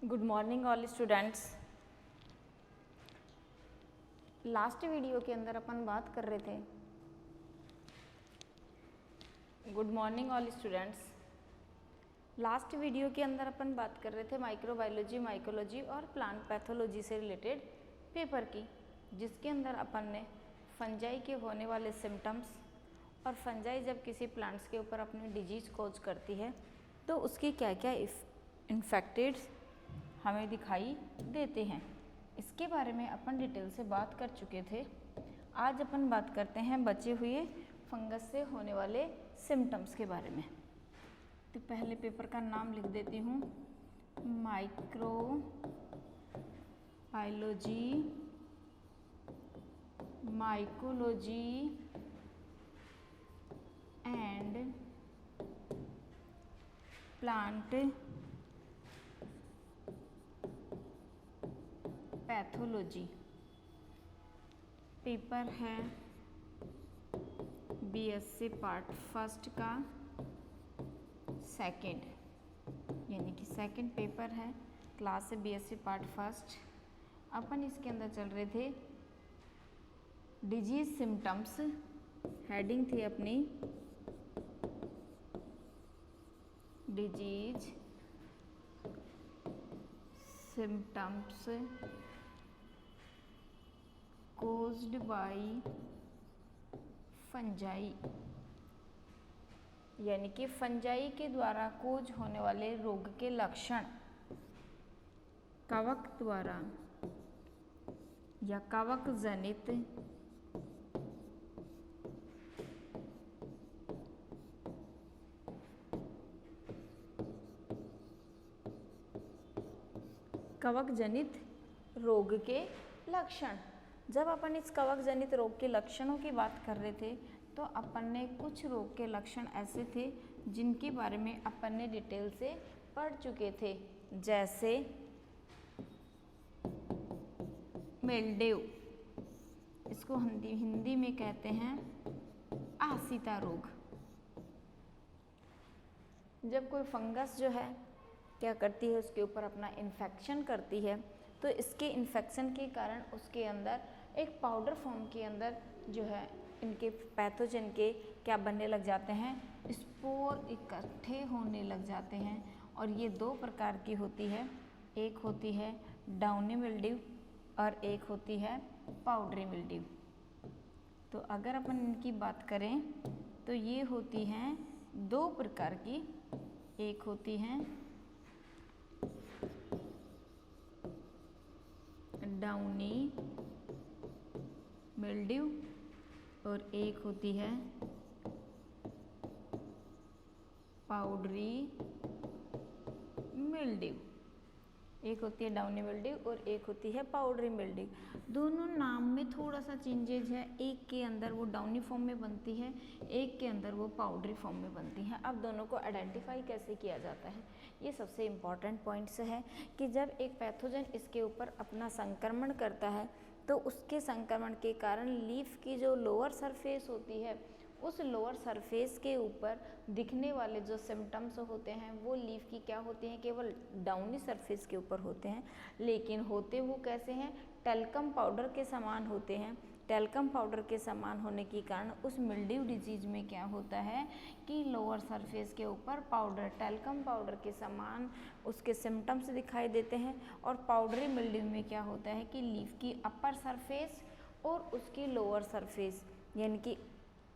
Good morning all students. Last video के अंदर अपन बात कर रहे थे good morning all students. Last video के अंदर अपन बात कर रहे थे माइक्रोबायोलॉजी, माइकोलॉजी और प्लांट पैथोलॉजी से रिलेटेड पेपर की, जिसके अंदर अपन ने फंजाई के होने वाले सिम्टम्स और फंजाई जब किसी प्लांट्स के ऊपर अपनी डिजीज कॉज करती है तो उसके क्या क्या इन्फेक्टेड्स हमें दिखाई देते हैं, इसके बारे में अपन डिटेल से बात कर चुके थे। आज अपन बात करते हैं बचे हुए फंगस से होने वाले सिम्टम्स के बारे में। तो पहले पेपर का नाम लिख देती हूँ, microbiology, mycology and plant pathology. Paper है बीएससी पार्ट फर्स्ट का सेकंड, यानी कि सेकंड पेपर है, क्लास है बीएससी पार्ट फर्स्ट। अपन इसके अंदर चल रहे थे डिजीज सिम्टम्स, हेडिंग थी अपनी disease symptoms caused by fungi, यानी कि फंजाई के द्वारा कोज होने वाले रोग के लक्षण कवक द्वारा या कवक जनित कवक जनित रोग के लक्षण। जब अपन इस कवक जनित रोग के लक्षणों की बात कर रहे थे तो अपन ने कुछ रोग के लक्षण ऐसे थे जिनके बारे में अपन ने डिटेल से पढ़ चुके थे, जैसे मिल्ड्यू, इसको हिंदी में कहते हैं आसिता रोग। जब कोई फंगस जो है क्या करती है, उसके ऊपर अपना इन्फेक्शन करती है, तो इसके इन्फेक्शन के कारण उसके अंदर एक पाउडर फॉर्म के अंदर जो है इनके पैथोजन के क्या बनने लग जाते हैं, स्पोर इकट्ठे होने लग जाते हैं। और ये दो प्रकार की होती है, एक होती है डाउनी मिल्ड्यू और एक होती है पाउडरी मिल्ड्यू। तो अगर अपन इनकी बात करें तो ये होती हैं दो प्रकार की, एक होती हैं डाउनी मिल्ड्यू और एक होती है पाउडरी मिल्ड्यू। एक होती है डाउनी मिल्ड्यू और एक होती है पाउडरी मिल्ड्यू। दोनों नाम में थोड़ा सा चेंजेज है, एक के अंदर वो डाउनी फॉर्म में बनती है, एक के अंदर वो पाउडरी फॉर्म में बनती है। अब दोनों को आइडेंटिफाई कैसे किया जाता है, ये सबसे इम्पॉर्टेंट पॉइंट्स है कि जब एक पैथोजन इसके ऊपर अपना संक्रमण करता है तो उसके संक्रमण के कारण लीफ की जो लोअर सरफेस होती है, उस लोअर सरफेस के ऊपर दिखने वाले जो सिम्टम्स होते हैं वो लीफ की क्या होती हैं, केवल डाउनी सरफेस के ऊपर होते हैं, लेकिन होते वो कैसे हैं, टेल्कम पाउडर के समान होते हैं। टेल्कम पाउडर के समान होने के कारण उस मिल्ड्यू डिजीज में क्या होता है कि लोअर सरफेस के ऊपर पाउडर, टेल्कम पाउडर के समान उसके सिम्टम्स दिखाई देते हैं। और पाउडरी मिल्ड्यू में क्या होता है कि लीफ की अपर सरफेस और उसकी लोअर सरफेस, यानी कि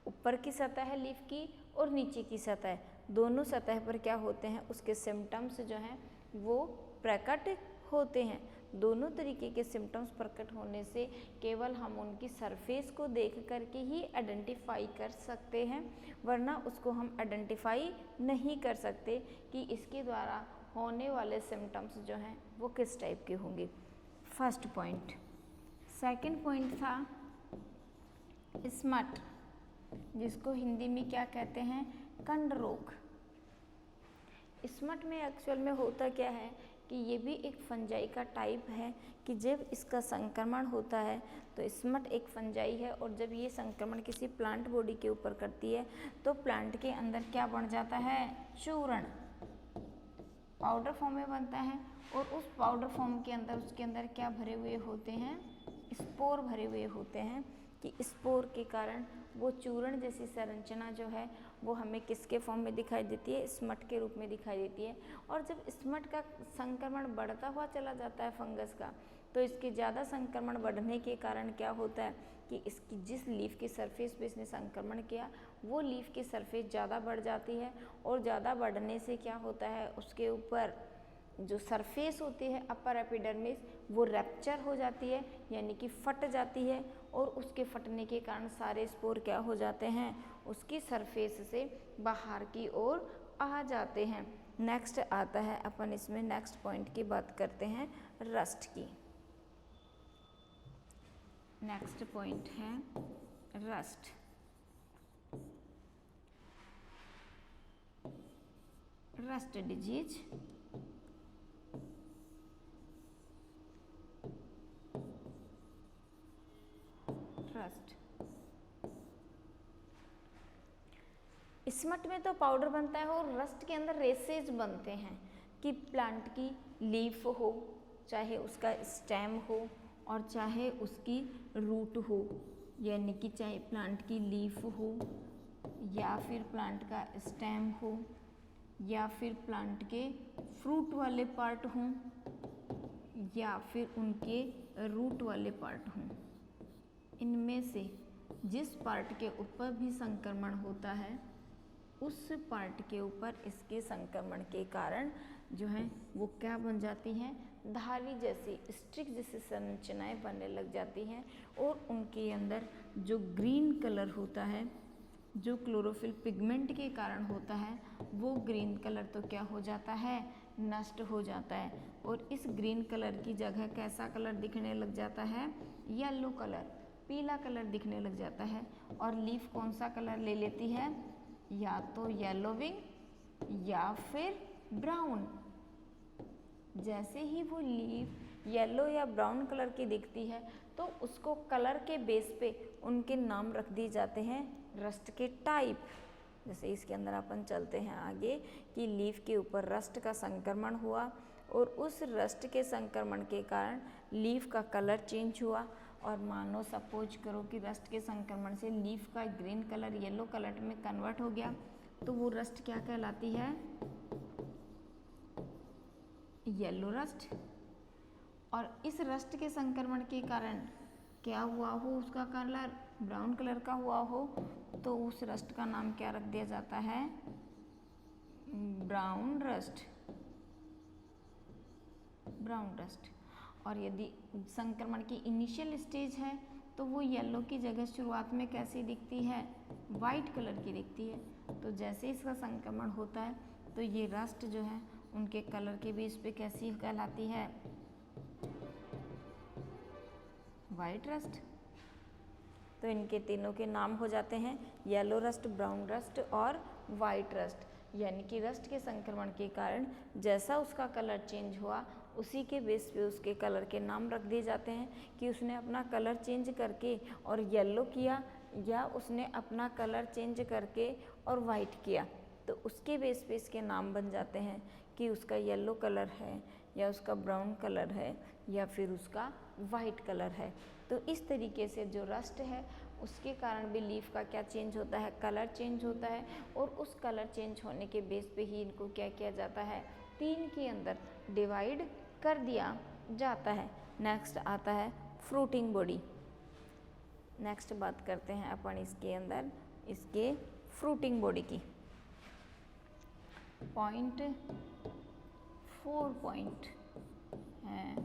ऊपर की सतह है लीफ की और नीचे की सतह, दोनों सतह पर क्या होते हैं, उसके सिम्टम्स जो हैं वो प्रकट होते हैं। दोनों तरीके के सिम्टम्स प्रकट होने से केवल हम उनकी सरफेस को देख करके ही आइडेंटिफाई कर सकते हैं, वरना उसको हम आइडेंटिफाई नहीं कर सकते कि इसके द्वारा होने वाले सिम्टम्स जो हैं वो किस टाइप के होंगे। First point. सेकंड पॉइंट था स्मट, जिसको हिंदी में क्या कहते हैं, कंड रोग। स्मट में एक्चुअल में होता क्या है कि ये भी एक फंजाई का टाइप है कि जब इसका संक्रमण होता है तो स्मट एक फंजाई है, और जब ये संक्रमण किसी प्लांट बॉडी के ऊपर करती है तो प्लांट के अंदर क्या बन जाता है, चूर्ण। पाउडर फॉर्म में बनता है और उस पाउडर फॉर्म के अंदर उसके अंदर क्या भरे हुए होते हैं, स्पोर भरे हुए होते हैं, कि स्पोर के कारण वो चूर्ण जैसी संरचना जो है वो हमें किसके फॉर्म में दिखाई देती है, स्मट के रूप में दिखाई देती है। और जब स्मट का संक्रमण बढ़ता हुआ चला जाता है फंगस का, तो इसके ज़्यादा संक्रमण बढ़ने के कारण क्या होता है कि इसकी जिस लीफ की सरफेस पे इसने संक्रमण किया वो लीफ की सरफेस ज़्यादा बढ़ जाती है, और ज़्यादा बढ़ने से क्या होता है उसके ऊपर जो सरफेस होती है अपर एपिडर्मिस वो रैप्चर हो जाती है, यानी कि फट जाती है, और उसके फटने के कारण सारे स्पोर क्या हो जाते हैं, उसकी सरफेस से बाहर की ओर आ जाते हैं। नेक्स्ट आता है अपन इसमें नेक्स्ट पॉइंट की बात करते हैं रस्ट की। नेक्स्ट पॉइंट है rust. Rust disease rust. Smut में तो पाउडर बनता है और रस्ट के अंदर रेसेज बनते हैं, कि प्लांट की लीफ हो, चाहे उसका स्टेम हो और चाहे उसकी रूट हो, यानी कि चाहे प्लांट की लीफ हो या फिर प्लांट का स्टेम हो या फिर प्लांट के फ्रूट वाले पार्ट हों या फिर उनके रूट वाले पार्ट हों, इनमें से जिस पार्ट के ऊपर भी संक्रमण होता है उस पार्ट के ऊपर इसके संक्रमण के कारण जो है वो क्या बन जाती हैं, धारी जैसी स्ट्रिक जैसी संरचनाएं बनने लग जाती हैं, और उनके अंदर जो ग्रीन कलर होता है, जो क्लोरोफिल पिगमेंट के कारण होता है, वो ग्रीन कलर तो क्या हो जाता है, नष्ट हो जाता है, और इस ग्रीन कलर की जगह कैसा कलर दिखने लग जाता है, येलो कलर, पीला कलर दिखने लग जाता है। और लीफ कौन सा कलर ले लेती है, या तो येलोविंग या फिर ब्राउन। जैसे ही वो लीफ येलो या ब्राउन कलर की दिखती है तो उसको कलर के बेस पे उनके नाम रख दिए जाते हैं रस्ट के टाइप। जैसे इसके अंदर अपन चलते हैं आगे कि लीफ के ऊपर रस्ट का संक्रमण हुआ और उस रस्ट के संक्रमण के कारण लीफ का कलर चेंज हुआ, और मानो सपोज करो कि रस्ट के संक्रमण से लीफ का ग्रीन कलर येलो कलर में कन्वर्ट हो गया, तो वो रस्ट क्या कहलाती है, येलो रस्ट। और इस रस्ट के संक्रमण के कारण क्या हुआ हो, उसका कलर ब्राउन कलर का हुआ हो, तो उस रस्ट का नाम क्या रख दिया जाता है, ब्राउन रस्ट, ब्राउन रस्ट। और यदि संक्रमण की इनिशियल स्टेज है तो वो येलो की जगह शुरुआत में कैसी दिखती है, वाइट कलर की दिखती है। तो जैसे इसका संक्रमण होता है तो ये रस्ट जो है उनके कलर के बेस पे कैसी कहलाती है, वाइट रस्ट। तो इनके तीनों के नाम हो जाते हैं येलो रस्ट, ब्राउन रस्ट और वाइट रस्ट। यानी कि रस्ट के संक्रमण के कारण जैसा उसका कलर चेंज हुआ उसी के बेस पे उसके कलर के नाम रख दिए जाते हैं, कि उसने अपना कलर चेंज करके और येलो किया या उसने अपना कलर चेंज करके और वाइट किया, तो उसके बेस पे इसके नाम बन जाते हैं कि उसका येलो कलर है या उसका ब्राउन कलर है या फिर उसका वाइट कलर है। तो इस तरीके से जो रस्ट है उसके कारण भी लीफ का क्या चेंज होता है, कलर चेंज होता है, और उस कलर चेंज होने के बेस पे ही इनको क्या किया जाता है, तीन के अंदर डिवाइड कर दिया जाता है। नेक्स्ट आता है फ्रूटिंग बॉडी। नेक्स्ट बात करते हैं अपन इसके अंदर इसके फ्रूटिंग बॉडी की। पॉइंट 4 पॉइंट है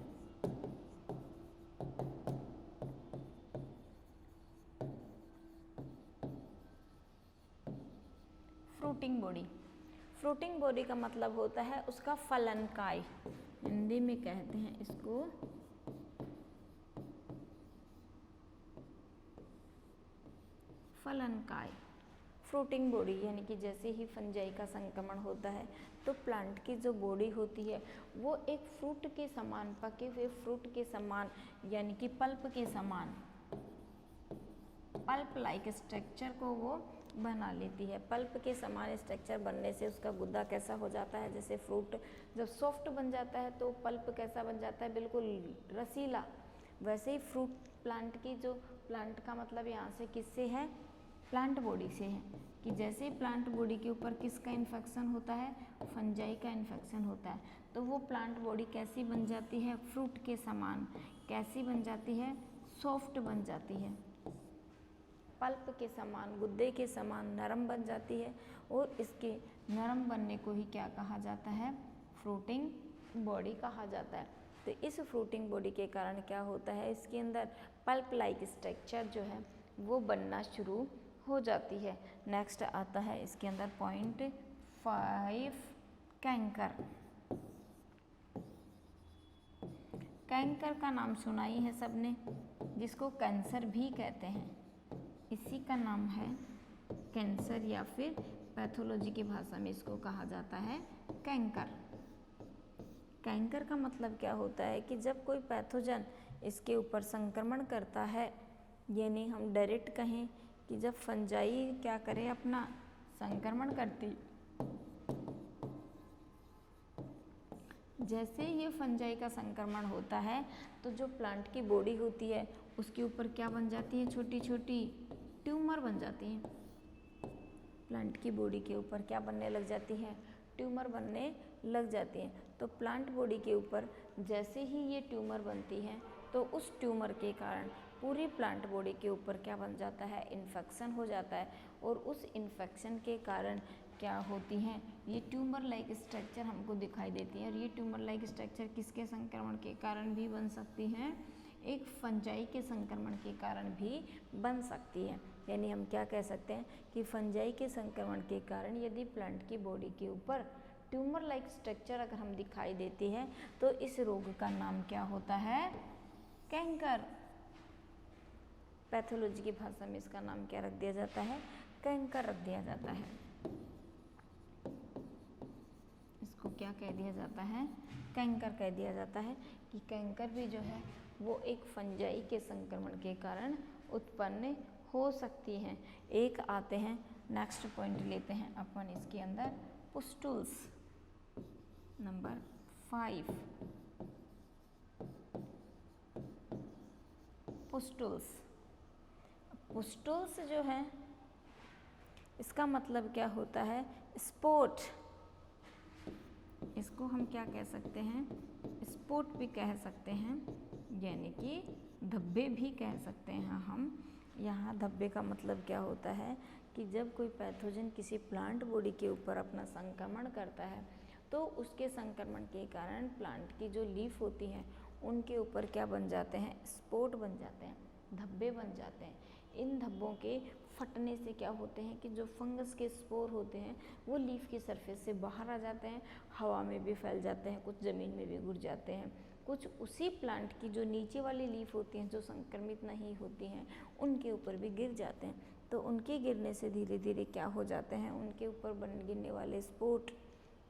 फ्रूटिंग बॉडी। फ्रूटिंग बॉडी का मतलब होता है उसका फलनकाय, हिंदी में कहते हैं इसको फलनकाय। फ्रूटिंग बॉडी यानी कि जैसे ही फंजाई का संक्रमण होता है तो प्लांट की जो बॉडी होती है वो एक फ्रूट के समान, पके हुए फ्रूट के समान यानी कि पल्प के समान, पल्प लाइक स्ट्रक्चर को वो बना लेती है। पल्प के समान स्ट्रक्चर बनने से उसका गुद्दा कैसा हो जाता है, जैसे फ्रूट जब सॉफ्ट बन जाता है तो पल्प कैसा बन जाता है, बिल्कुल रसीला। वैसे ही फ्रूट प्लांट की जो प्लांट का मतलब यहाँ से किससे है, प्लांट बॉडी से है, कि जैसे ही प्लांट बॉडी के ऊपर किसका इन्फेक्शन होता है, फंजाई का इन्फेक्शन होता है, तो वो प्लांट बॉडी कैसी बन जाती है, फ्रूट के समान। कैसी बन जाती है, सॉफ्ट बन जाती है, पल्प के समान, गुद्दे के समान नरम बन जाती है। और इसके नरम बनने को ही क्या कहा जाता है, फ्रूटिंग बॉडी कहा जाता है। तो इस फ्रूटिंग बॉडी के कारण क्या होता है, इसके अंदर पल्प लाइक स्ट्रक्चर जो है वो बनना शुरू हो जाती है। नेक्स्ट आता है इसके अंदर पॉइंट 5, कैंकर। कैंकर का नाम सुना ही है सबने, जिसको कैंसर भी कहते हैं। इसी का नाम है कैंसर, या फिर पैथोलॉजी की भाषा में इसको कहा जाता है कैंकर। कैंकर का मतलब क्या होता है कि जब कोई पैथोजन इसके ऊपर संक्रमण करता है, यानी हम डायरेक्ट कहें कि जब फंजाई क्या करे, अपना संक्रमण करती, जैसे ये फंजाई का संक्रमण होता है तो जो प्लांट की बॉडी होती है उसके ऊपर क्या बन जाती है, छोटी छोटी ट्यूमर बन जाती हैं। प्लांट की बॉडी के ऊपर क्या बनने लग जाती है, ट्यूमर बनने लग जाती हैं। तो प्लांट बॉडी के ऊपर जैसे ही ये ट्यूमर बनती हैं तो उस ट्यूमर के कारण पूरी प्लांट बॉडी के ऊपर क्या बन जाता है, इन्फेक्शन हो जाता है। और उस इन्फेक्शन के कारण क्या होती हैं, ये ट्यूमर लाइक स्ट्रक्चर हमको दिखाई देती है। और ये ट्यूमर लाइक स्ट्रक्चर किसके संक्रमण के कारण भी बन सकती हैं, एक फंजाई के संक्रमण के कारण भी बन सकती है। यानी हम क्या कह सकते हैं कि फंजाई के संक्रमण के कारण यदि प्लांट की बॉडी के ऊपर ट्यूमर लाइक स्ट्रक्चर अगर हम दिखाई देती है तो इस रोग का नाम क्या होता है, कैंकर। पैथोलॉजी की भाषा में इसका नाम क्या रख दिया जाता है, कैंकर रख दिया जाता है। इसको क्या कह दिया जाता है, कैंकर कह दिया जाता है। कि कैंकर भी जो है वो एक फंजाई के संक्रमण के कारण उत्पन्न हो सकती हैं। एक आते हैं, नेक्स्ट पॉइंट लेते हैं अपन इसके अंदर, पुस्टुल्स। नंबर 5, पुस्टुल्स। पुस्टुल्स जो है इसका मतलब क्या होता है, स्पॉट। इसको हम क्या कह सकते हैं, स्पॉट भी कह सकते हैं, यानी कि धब्बे भी कह सकते हैं हम। यहाँ धब्बे का मतलब क्या होता है कि जब कोई पैथोजन किसी प्लांट बॉडी के ऊपर अपना संक्रमण करता है तो उसके संक्रमण के कारण प्लांट की जो लीफ होती हैं उनके ऊपर क्या बन जाते हैं, स्पॉट बन जाते हैं, धब्बे बन जाते हैं। इन धब्बों के फटने से क्या होते हैं कि जो फंगस के स्पोर होते हैं वो लीफ की सरफेस से बाहर आ जाते हैं, हवा में भी फैल जाते हैं, कुछ ज़मीन में भी घुस जाते हैं, कुछ उसी प्लांट की जो नीचे वाली लीफ होती हैं जो संक्रमित नहीं होती हैं उनके ऊपर भी गिर जाते हैं। तो उनके गिरने से धीरे धीरे क्या हो जाते हैं, उनके ऊपर गिरने वाले स्पोर्ट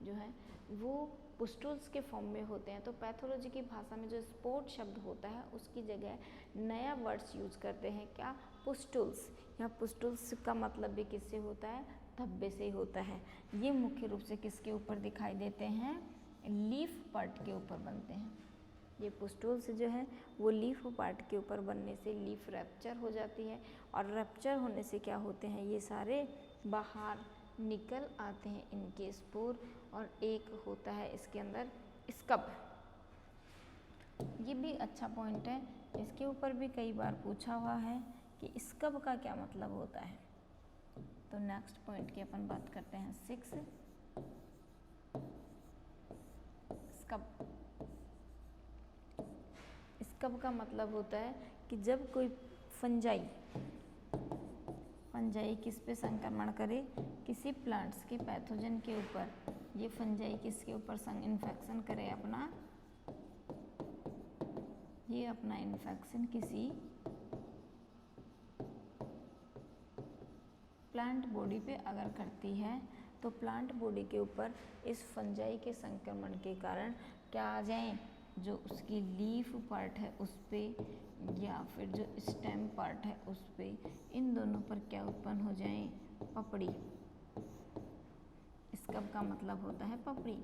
जो है वो पुस्टुल्स के फॉर्म में होते हैं। तो पैथोलॉजी की भाषा में जो स्पोर्ट शब्द होता है उसकी जगह नया वर्ड्स यूज करते हैं, क्या, पुस्टुल्स। यहाँ पुस्टुल्स का मतलब भी किससे होता है, धब्बे से होता है। ये मुख्य रूप से किसके ऊपर दिखाई देते हैं, लीफ पार्ट के ऊपर बनते हैं। ये पुस्टुल्स जो है वो लीफ पार्ट के ऊपर बनने से लीफ रैप्चर हो जाती है, और रैप्चर होने से क्या होते हैं, ये सारे बाहर निकल आते हैं इनके स्पोर। और एक होता है इसके अंदर स्कब। ये भी अच्छा पॉइंट है, इसके ऊपर भी कई बार पूछा हुआ है कि स्कब का क्या मतलब होता है। तो नेक्स्ट पॉइंट की अपन बात करते हैं 6, स्कब। स्कब का मतलब होता है कि जब कोई फंजाई किस पे संक्रमण करे, किसी प्लांट्स के पैथोजन के ऊपर, ये फंजाई किसके ऊपर इन्फेक्शन करे अपना, ये अपना इन्फेक्शन किसी प्लांट बॉडी पे अगर करती है तो प्लांट बॉडी के ऊपर इस फंजाई के संक्रमण के कारण क्या आ जाएं, जो उसकी लीफ पार्ट है उस पे या फिर जो स्टेम पार्ट है उस पे, इन दोनों पर क्या उत्पन्न हो जाएं, पपड़ी। स्कब का मतलब होता है पपड़ी।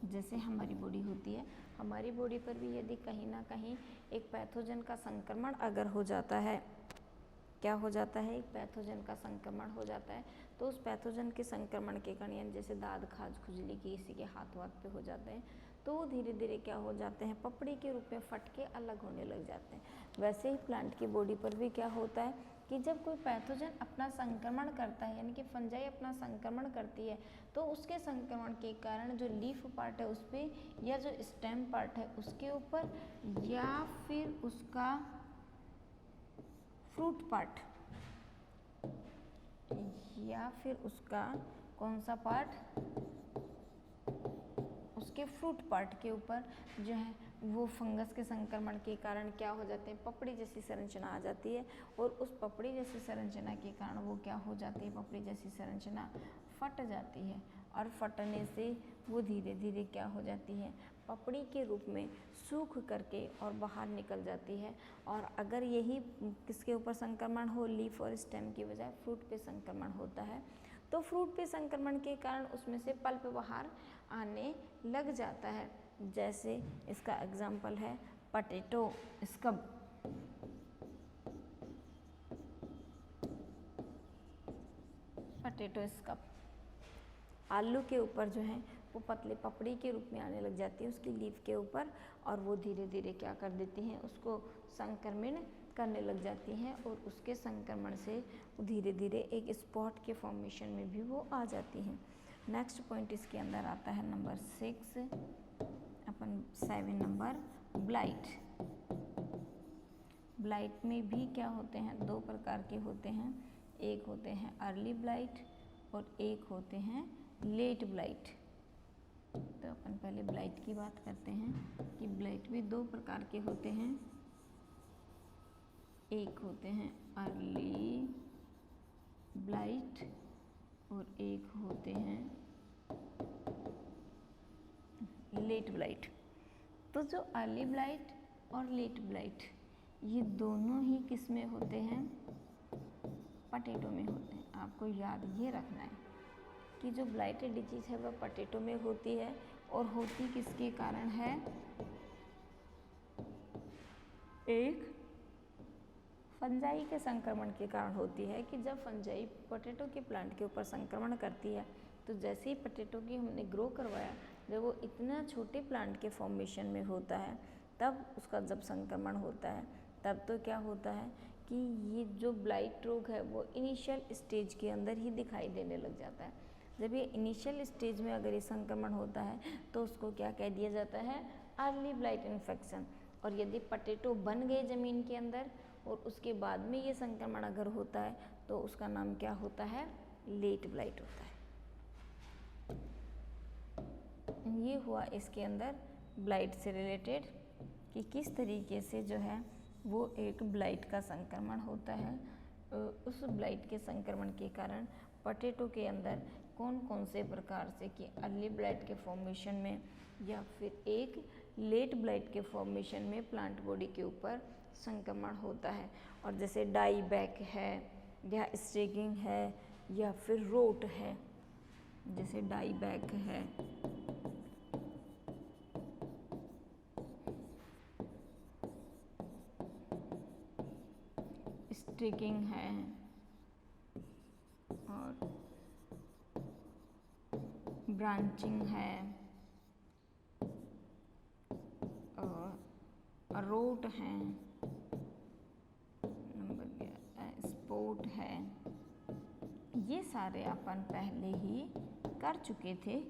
जैसे हमारी बॉडी होती है, हमारी बॉडी पर भी यदि कहीं ना कहीं एक पैथोजन का संक्रमण अगर हो जाता है, क्या हो जाता है, एक पैथोजन का संक्रमण हो जाता है, तो उस पैथोजन के संक्रमण के कारण जैसे दाद खाज खुजली किसी के हाथ वाथ पे हो जाते हैं, तो वो धीरे धीरे क्या हो जाते हैं, पपड़ी के रूप में फट के अलग होने लग जाते हैं। वैसे ही प्लांट की बॉडी पर भी क्या होता है कि जब कोई पैथोजन अपना संक्रमण करता है, यानी कि फंजाई अपना संक्रमण करती है, तो उसके संक्रमण के कारण जो लीफ पार्ट है उस पर, या जो स्टेम पार्ट है उसके ऊपर, या फिर उसका फ्रूट पार्ट, या फिर उसका कौन सा पार्ट, उसके फ्रूट पार्ट के ऊपर जो है वो फंगस के संक्रमण के कारण क्या हो जाते हैं, पपड़ी जैसी संरचना आ जाती है, और उस पपड़ी जैसी संरचना के कारण वो क्या हो जाती है, पपड़ी जैसी संरचना फट जाती है, और फटने से वो धीरे धीरे क्या हो जाती है, पपड़ी के रूप में सूख करके और बाहर निकल जाती है। और अगर यही किसके ऊपर संक्रमण हो, लीफ और स्टेम की बजाय फ्रूट पे संक्रमण होता है, तो फ्रूट पे संक्रमण के कारण उसमें से पल्प बाहर आने लग जाता है। जैसे इसका एग्जाम्पल है पटेटो स्कब। पटेटो स्कब आलू के ऊपर जो है वो पतले पपड़ी के रूप में आने लग जाती है उसकी लीफ के ऊपर, और वो धीरे धीरे क्या कर देती हैं, उसको संक्रमण करने लग जाती हैं, और उसके संक्रमण से धीरे धीरे एक स्पॉट के फॉर्मेशन में भी वो आ जाती हैं। नेक्स्ट पॉइंट इसके अंदर आता है नंबर 6, अपन 7 नंबर ब्लाइट। ब्लाइट में भी क्या होते हैं, 2 प्रकार के होते हैं, एक होते हैं अर्ली ब्लाइट और एक होते हैं लेट ब्लाइट। तो अपन पहले ब्लाइट की बात करते हैं कि ब्लाइट भी 2 प्रकार के होते हैं, एक होते हैं अर्ली ब्लाइट और एक होते हैं लेट ब्लाइट। तो जो अर्ली ब्लाइट और लेट ब्लाइट ये दोनों ही किस में होते हैं, पटेटो में होते हैं। आपको याद ये रखना है कि जो ब्लाइटेड डिजीज है वह पटेटो में होती है, और होती किसके कारण है, एक फंजाई के संक्रमण के कारण होती है। कि जब फंजाई पोटैटो के प्लांट के ऊपर संक्रमण करती है, तो जैसे ही पोटैटो की हमने ग्रो करवाया, जब वो इतना छोटे प्लांट के फॉर्मेशन में होता है, तब उसका जब संक्रमण होता है, तब तो क्या होता है कि ये जो ब्लाइट रोग है वो इनिशियल स्टेज के अंदर ही दिखाई देने लग जाता है। जब ये इनिशियल स्टेज में अगर ये संक्रमण होता है तो उसको क्या कह दिया जाता है, अर्ली ब्लाइट इन्फेक्शन। और यदि पोटैटो बन गए ज़मीन के अंदर और उसके बाद में ये संक्रमण अगर होता है तो उसका नाम क्या होता है, लेट ब्लाइट होता है। ये हुआ इसके अंदर ब्लाइट से रिलेटेड कि किस तरीके से जो है वो एक ब्लाइट का संक्रमण होता है। उस ब्लाइट के संक्रमण के कारण पोटैटो के अंदर कौन कौन से प्रकार से कि अर्ली ब्लाइट के फॉर्मेशन में या फिर एक लेट ब्लाइट के फॉर्मेशन में प्लांट बॉडी के ऊपर संक्रमण होता है। और जैसे डाई बैक है या स्ट्रेगिंग है या फिर रोट है, जैसे डाई बैक है, स्ट्रेगिंग है और ब्रांचिंग है और रोट है, नंबर स्पोर्ट है। ये सारे अपन पहले ही कर चुके थे।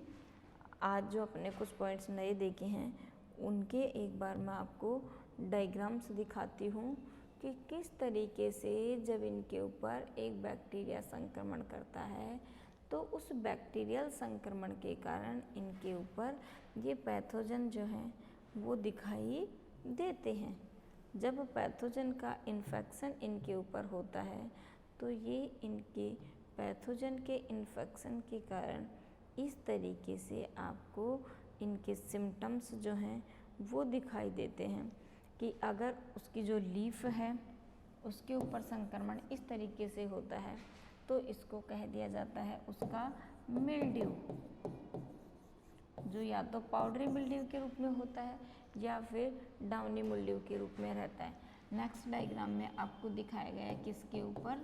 आज जो अपने कुछ पॉइंट्स नए देखे हैं उनके एक बार मैं आपको डायग्राम्स दिखाती हूँ कि किस तरीके से जब इनके ऊपर एक बैक्टीरिया संक्रमण करता है तो उस बैक्टीरियल संक्रमण के कारण इनके ऊपर ये पैथोजन जो हैं वो दिखाई देते हैं। जब पैथोजन का इन्फेक्शन इनके ऊपर होता है तो ये इनके पैथोजन के इन्फेक्शन के कारण इस तरीके से आपको इनके सिम्टम्स जो हैं वो दिखाई देते हैं कि अगर उसकी जो लीफ है उसके ऊपर संक्रमण इस तरीके से होता है तो इसको कह दिया जाता है उसका मिल्ड्यू, जो या तो पाउडरी मिल्ड्यू के रूप में होता है या फिर डाउनी मिल्ड्यू के रूप में रहता है। नेक्स्ट डायग्राम में आपको दिखाया गया है किसके ऊपर,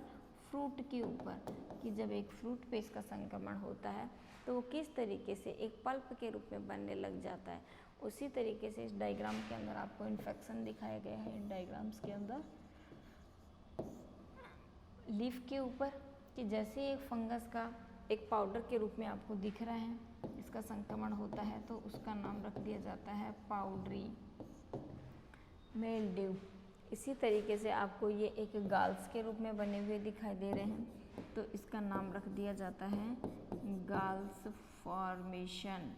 फ्रूट के ऊपर, कि जब एक फ्रूट पे इसका संक्रमण होता है तो वो किस तरीके से एक पल्प के रूप में बनने लग जाता है। उसी तरीके से इस डायग्राम के अंदर आपको इन्फेक्शन दिखाया गया है, इन डायग्राम्स के अंदर लीफ के ऊपर, कि जैसे एक फंगस का एक पाउडर के रूप में आपको दिख रहा है, इसका संक्रमण होता है तो उसका नाम रख दिया जाता है पाउडरी मिल्ड्यू। इसी तरीके से आपको ये एक गाल्स के रूप में बने हुए दिखाई दे रहे हैं, तो इसका नाम रख दिया जाता है गाल्स फॉर्मेशन,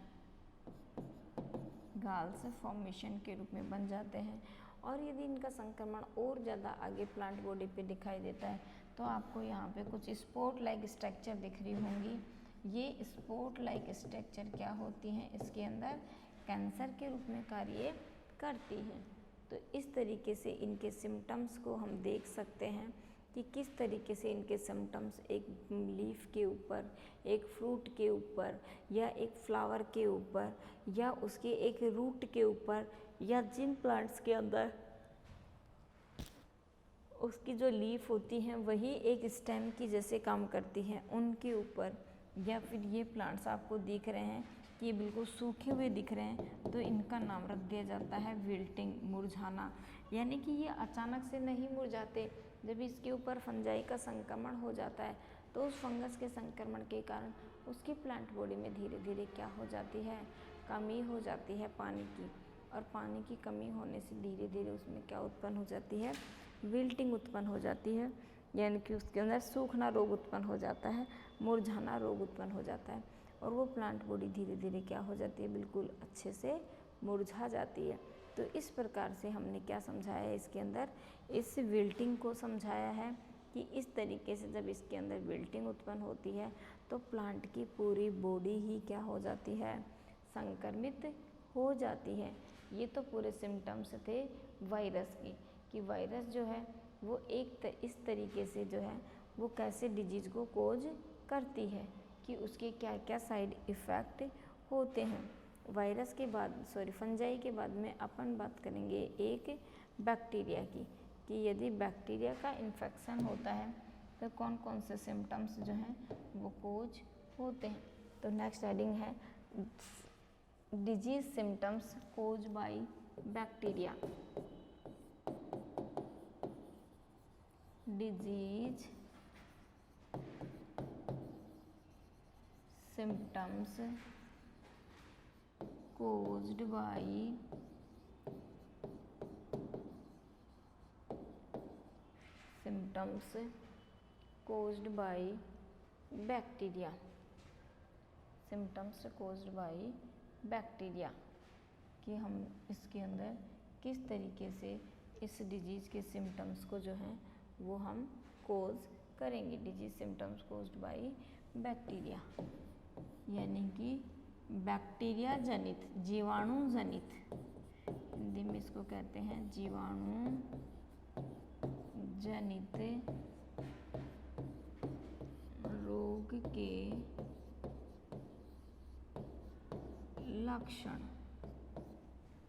गाल्स फॉर्मेशन के रूप में बन जाते हैं। और यदि इनका संक्रमण और ज़्यादा आगे प्लांट बॉडी पे दिखाई देता है तो आपको यहाँ पे कुछ स्पोर्ट लाइक स्ट्रक्चर दिख रही होंगी। ये स्पोर्ट लाइक स्ट्रक्चर क्या होती हैं, इसके अंदर कैंसर के रूप में कार्य करती हैं। तो इस तरीके से इनके सिम्टम्स को हम देख सकते हैं कि किस तरीके से इनके सिम्टम्स एक लीफ के ऊपर, एक फ्रूट के ऊपर, या एक फ्लावर के ऊपर, या उसके एक रूट के ऊपर, या जिन प्लांट्स के अंदर उसकी जो लीफ होती हैं वही एक स्टेम की जैसे काम करती हैं उनके ऊपर, या फिर ये प्लांट्स आपको दिख रहे हैं कि ये बिल्कुल सूखे हुए दिख रहे हैं, तो इनका नाम रख दिया जाता है विल्टिंग, मुरझाना। यानी कि ये अचानक से नहीं मुरझाते, जब इसके ऊपर फंजाई का संक्रमण हो जाता है तो उस फंगस के संक्रमण के कारण उसकी प्लांट बॉडी में धीरे धीरे क्या हो जाती है, कमी हो जाती है पानी की, और पानी की कमी होने से धीरे धीरे उसमें क्या उत्पन्न हो जाती है, विल्टिंग उत्पन्न हो जाती है। यानी कि उसके अंदर सूखना रोग उत्पन्न हो जाता है, मुरझाना रोग उत्पन्न हो जाता है, और वो प्लांट बॉडी धीरे धीरे क्या हो जाती है, बिल्कुल अच्छे से मुरझा जाती है। तो इस प्रकार से हमने क्या समझाया है इसके अंदर, इस विल्टिंग को समझाया है कि इस तरीके से जब इसके अंदर विल्टिंग उत्पन्न होती है तो प्लांट की पूरी बॉडी ही क्या हो जाती है, संक्रमित हो जाती है। ये तो पूरे सिम्टम्स थे वायरस की, कि वायरस जो है वो इस तरीके से जो है वो कैसे डिजीज़ को कोज करती है, कि उसके क्या क्या साइड इफ़ेक्ट होते हैं। वायरस के बाद फंजाई के बाद में अपन बात करेंगे एक बैक्टीरिया की, कि यदि बैक्टीरिया का इन्फेक्शन होता है तो कौन कौन से सिम्टम्स जो हैं वो कोज होते हैं। तो नेक्स्ट हेडिंग है disease symptoms cause by bacteria. Disease symptoms caused by bacteria, symptoms caused by bacteria, कि हम इसके अंदर किस तरीके से इस डिजीज़ के सिम्टम्स को जो हैं वो हम कोज करेंगे। Disease symptoms caused by bacteria, यानी कि बैक्टीरिया जनित, जीवाणु जनित, हिंदी में इसको कहते हैं जीवाणु जनित रोग के लक्षण,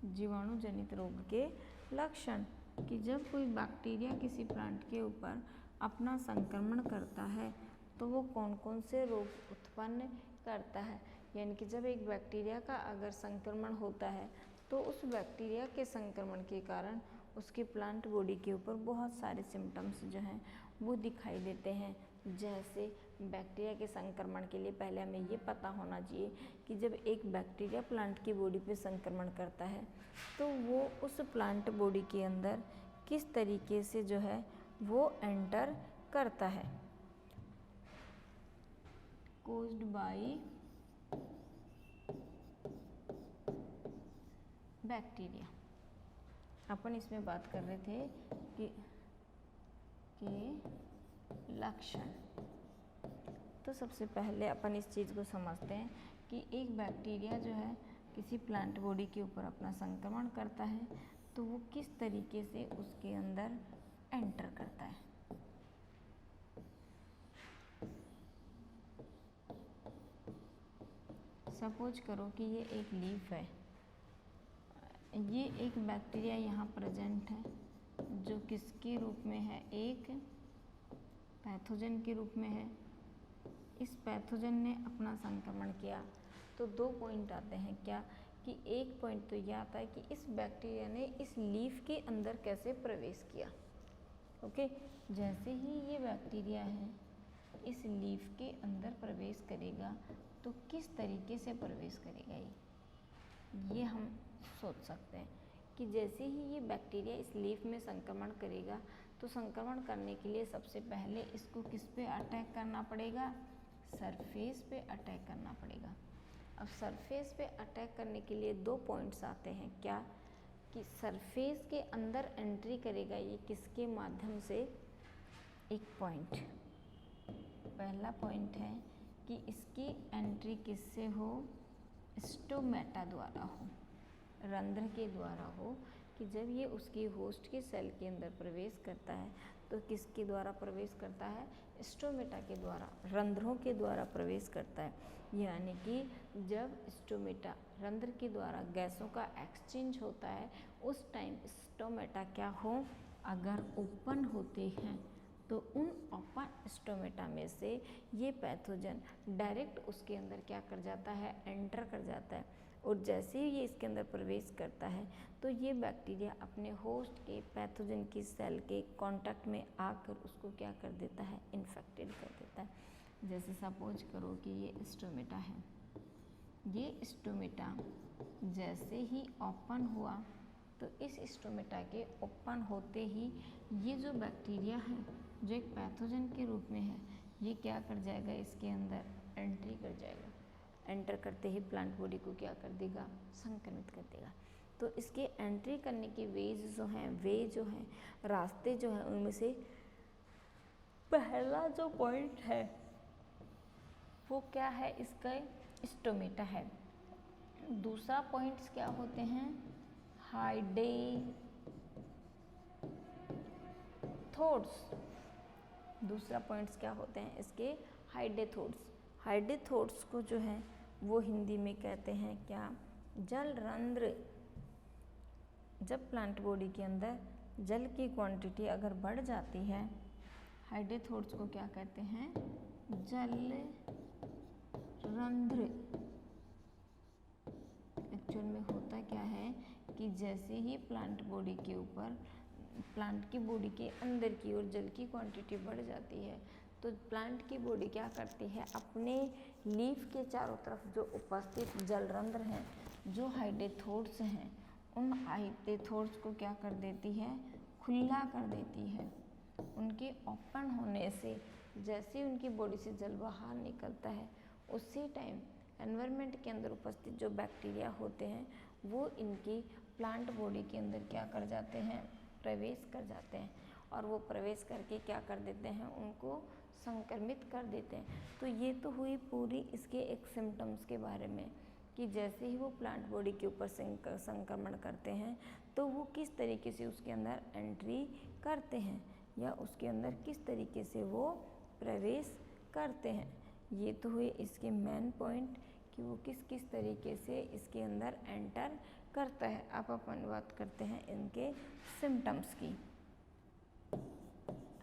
जीवाणु जनित रोग के लक्षण, कि जब कोई बैक्टीरिया किसी प्लांट के ऊपर अपना संक्रमण करता है तो वो कौन कौन से रोग उत्पन्न करता है। यानी कि जब एक बैक्टीरिया का अगर संक्रमण होता है तो उस बैक्टीरिया के संक्रमण के कारण उसकी प्लांट बॉडी के ऊपर बहुत सारे सिम्टम्स जो हैं वो दिखाई देते हैं। जैसे बैक्टीरिया के संक्रमण के लिए पहले हमें ये पता होना चाहिए कि जब एक बैक्टीरिया प्लांट की बॉडी पे संक्रमण करता है तो वो उस प्लांट बॉडी के अंदर किस तरीके से जो है वो एंटर करता है। कोज्ड बाय बैक्टीरिया, अपन इसमें बात कर रहे थे कि लक्षण। तो सबसे पहले अपन इस चीज़ को समझते हैं कि एक बैक्टीरिया जो है किसी प्लांट बॉडी के ऊपर अपना संक्रमण करता है तो वो किस तरीके से उसके अंदर एंटर करता है। सपोज करो कि ये एक लीफ है, ये एक बैक्टीरिया यहाँ प्रेजेंट है जो किसके रूप में है, एक पैथोजन के रूप में है। इस पैथोजन ने अपना संक्रमण किया तो 2 पॉइंट आते हैं, क्या कि एक पॉइंट तो ये आता है कि इस बैक्टीरिया ने इस लीफ के अंदर कैसे प्रवेश किया। ओके, जैसे ही ये बैक्टीरिया है इस लीफ के अंदर प्रवेश करेगा तो किस तरीके से प्रवेश करेगा ये हम सोच सकते हैं कि जैसे ही ये बैक्टीरिया इस लीफ में संक्रमण करेगा तो संक्रमण करने के लिए सबसे पहले इसको किस पे अटैक करना पड़ेगा, सरफेस पे अटैक करना पड़ेगा। अब सरफेस पे अटैक करने के लिए 2 पॉइंट्स आते हैं, क्या कि सरफेस के अंदर एंट्री करेगा ये किसके माध्यम से, एक पॉइंट, पहला पॉइंट है कि इसकी एंट्री किससे हो, स्टोमेटा द्वारा हो, रंध्र के द्वारा हो, कि जब ये उसकी होस्ट के सेल के अंदर प्रवेश करता है तो किसके द्वारा प्रवेश करता है, स्टोमेटा के द्वारा, रंध्रों के द्वारा प्रवेश करता है। यानी कि जब स्टोमेटा रंध्र के द्वारा गैसों का एक्सचेंज होता है उस टाइम स्टोमेटा क्या हो, अगर ओपन होते हैं तो उन ओपन स्टोमेटा में से ये पैथोजन डायरेक्ट उसके अंदर क्या कर जाता है, एंटर कर जाता है। और जैसे ही ये इसके अंदर प्रवेश करता है तो ये बैक्टीरिया अपने होस्ट के पैथोजन की सेल के कांटेक्ट में आकर उसको क्या कर देता है, इन्फेक्टेड कर देता है। जैसे सपोज करो कि ये स्टोमेटा है, ये स्टोमेटा जैसे ही ओपन हुआ तो इस स्टोमेटा के ओपन होते ही ये जो बैक्टीरिया है जो एक पैथोजन के रूप में है ये क्या कर जाएगा, इसके अंदर एंट्री कर जाएगा। एंटर करते ही प्लांट बॉडी को क्या कर देगा, संक्रमित कर देगा। तो इसके एंट्री करने के वेज जो हैं, रास्ते जो हैं, उनमें से पहला जो पॉइंट है वो क्या है, इसका स्टोमेटा है। दूसरा पॉइंट्स क्या होते हैं, हाइडेथोड्स। दूसरा पॉइंट्स क्या होते हैं इसके, हाइडेथोड्स। हाइडेथोड्स को जो है वो हिंदी में कहते हैं क्या, जल रंध्र। जब प्लांट बॉडी के अंदर जल की क्वांटिटी अगर बढ़ जाती है, हाइडेथोड्स को क्या कहते हैं, जल रंध्र। एक्चुअल में होता क्या है कि जैसे ही प्लांट बॉडी के ऊपर, प्लांट की बॉडी के अंदर की ओर जल की क्वांटिटी बढ़ जाती है तो प्लांट की बॉडी क्या करती है, अपने लीफ के चारों तरफ जो उपस्थित जलरंध्र हैं, जो हाइडेथोड्स हैं, उन हाइडेथोड्स को क्या कर देती है, खुला कर देती है। उनके ओपन होने से जैसे उनकी बॉडी से जल बाहर निकलता है उसी टाइम एनवायरनमेंट के अंदर उपस्थित जो बैक्टीरिया होते हैं वो इनकी प्लांट बॉडी के अंदर क्या कर जाते हैं, प्रवेश कर जाते हैं। और वो प्रवेश करके क्या कर देते हैं, उनको संक्रमित कर देते हैं। तो ये तो हुई पूरी इसके एक सिम्टम्स के बारे में कि जैसे ही वो प्लांट बॉडी के ऊपर संक्रमण करते हैं तो वो किस तरीके से उसके अंदर एंट्री करते हैं या उसके अंदर किस तरीके से वो प्रवेश करते हैं। ये तो हुए इसके मेन पॉइंट कि वो किस किस तरीके से इसके अंदर एंटर करता है। अब अपन बात करते हैं इनके सिम्टम्स की।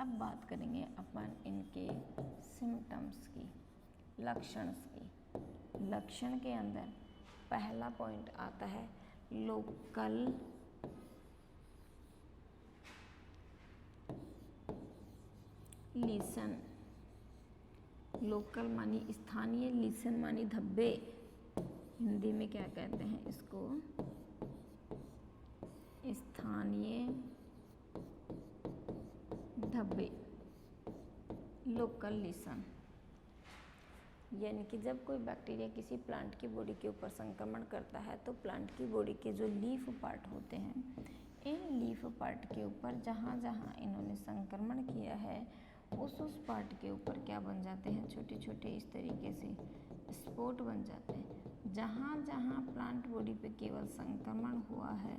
अब बात करेंगे अपन इनके सिम्टम्स की, लक्षणस की। लक्षण के अंदर पहला पॉइंट आता है लोकल लीसन। लोकल मानी स्थानीय, लीसन मानी धब्बे। हिंदी में क्या कहते हैं इसको, स्थानीय धब्बे, लोकल लीसन। यानी कि जब कोई बैक्टीरिया किसी प्लांट की बॉडी के ऊपर संक्रमण करता है तो प्लांट की बॉडी के जो लीफ पार्ट होते हैं, इन लीफ पार्ट के ऊपर जहाँ जहाँ इन्होंने संक्रमण किया है उस पार्ट के ऊपर क्या बन जाते हैं, छोटे छोटे इस तरीके से स्पॉट बन जाते हैं। जहाँ जहाँ प्लांट बॉडी पे केवल संक्रमण हुआ है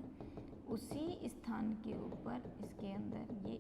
उसी स्थान के ऊपर इसके अंदर ये